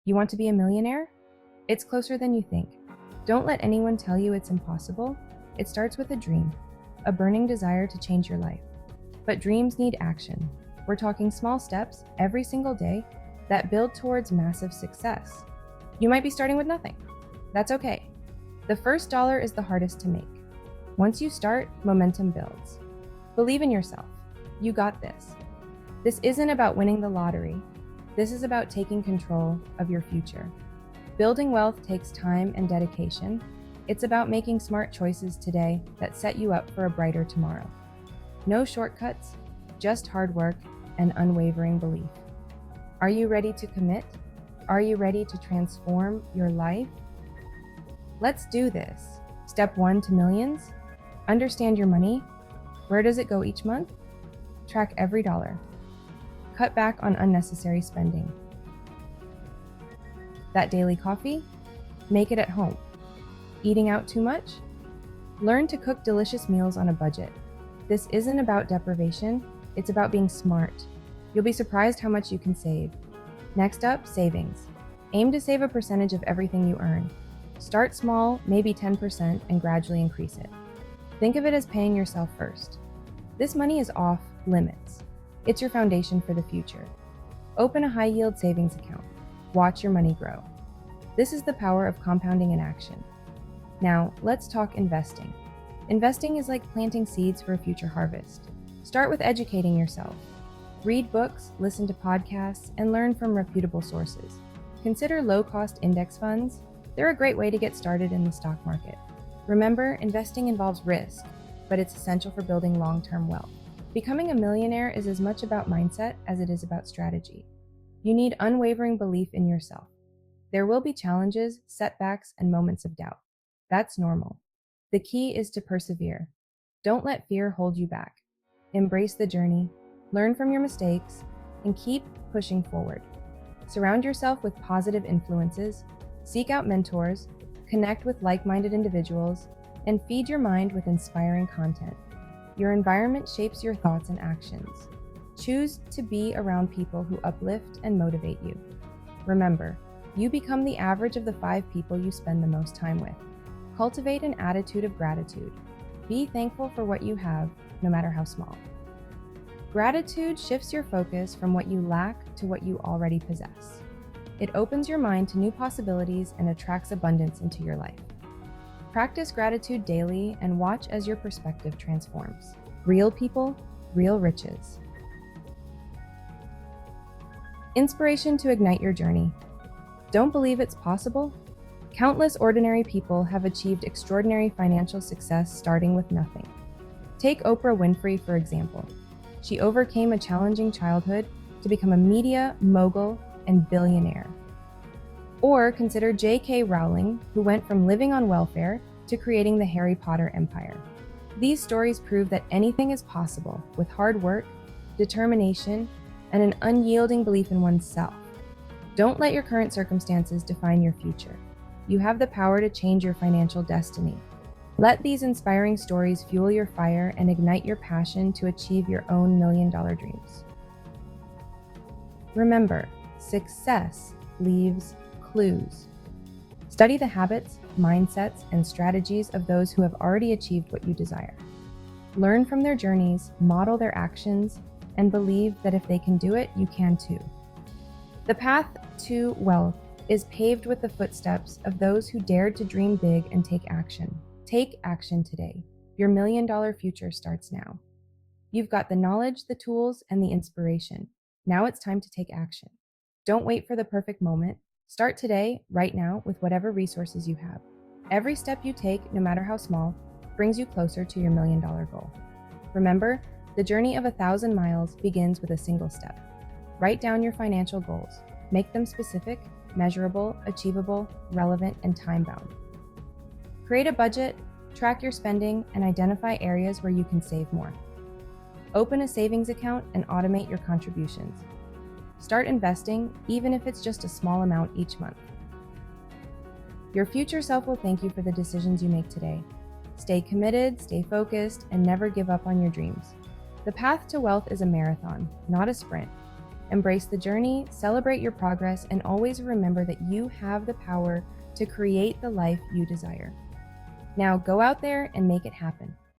You want to be a millionaire? It's closer than you think. Don't let anyone tell you it's impossible. It starts with a dream, a burning desire to change your life. But dreams need action. We're talking small steps every single day that build towards massive success. You might be starting with nothing. That's okay. The first dollar is the hardest to make. Once you start, momentum builds. Believe in yourself. You got this. This isn't about winning the lottery. This is about taking control of your future. Building wealth takes time and dedication. It's about making smart choices today that set you up for a brighter tomorrow. No shortcuts, just hard work and unwavering belief. Are you ready to commit? Are you ready to transform your life? Let's do this. Step 1 to millions. Understand your money. Where does it go each month? Track every dollar. Cut back on unnecessary spending. That daily coffee? Make it at home. Eating out too much? Learn to cook delicious meals on a budget. This isn't about deprivation, it's about being smart. You'll be surprised how much you can save. Next up, savings. Aim to save a percentage of everything you earn. Start small, maybe 10%, and gradually increase it. Think of it as paying yourself first. This money is off limits. It's your foundation for the future. Open a high-yield savings account. Watch your money grow. This is the power of compounding in action. Now, let's talk investing. Investing is like planting seeds for a future harvest. Start with educating yourself. Read books, listen to podcasts, and learn from reputable sources. Consider low-cost index funds. They're a great way to get started in the stock market. Remember, investing involves risk, but it's essential for building long-term wealth. Becoming a millionaire is as much about mindset as it is about strategy. You need unwavering belief in yourself. There will be challenges, setbacks, and moments of doubt. That's normal. The key is to persevere. Don't let fear hold you back. Embrace the journey, learn from your mistakes, and keep pushing forward. Surround yourself with positive influences, seek out mentors, connect with like-minded individuals, and feed your mind with inspiring content. Your environment shapes your thoughts and actions. Choose to be around people who uplift and motivate you. Remember, you become the average of the 5 people you spend the most time with. Cultivate an attitude of gratitude. Be thankful for what you have, no matter how small. Gratitude shifts your focus from what you lack to what you already possess. It opens your mind to new possibilities and attracts abundance into your life. Practice gratitude daily and watch as your perspective transforms. Real people, real riches. Inspiration to ignite your journey. Don't believe it's possible? Countless ordinary people have achieved extraordinary financial success starting with nothing. Take Oprah Winfrey, for example. She overcame a challenging childhood to become a media mogul and billionaire. Or consider J.K. Rowling, who went from living on welfare to creating the Harry Potter empire. These stories prove that anything is possible with hard work, determination, and an unyielding belief in oneself. Don't let your current circumstances define your future. You have the power to change your financial destiny. Let these inspiring stories fuel your fire and ignite your passion to achieve your own million-dollar dreams. Remember, success leaves clues. Study the habits, mindsets, and strategies of those who have already achieved what you desire. Learn from their journeys, model their actions, and believe that if they can do it, you can too. The path to wealth is paved with the footsteps of those who dared to dream big and take action. Take action today. Your million-dollar future starts now. You've got the knowledge, the tools, and the inspiration. Now it's time to take action. Don't wait for the perfect moment. Start today, right now, with whatever resources you have. Every step you take, no matter how small, brings you closer to your million-dollar goal. Remember, the journey of 1,000 miles begins with a single step. Write down your financial goals. Make them specific, measurable, achievable, relevant, and time-bound. Create a budget, track your spending, and identify areas where you can save more. Open a savings account and automate your contributions. Start investing, even if it's just a small amount each month. Your future self will thank you for the decisions you make today. Stay committed, stay focused, and never give up on your dreams. The path to wealth is a marathon, not a sprint. Embrace the journey, celebrate your progress, and always remember that you have the power to create the life you desire. Now go out there and make it happen.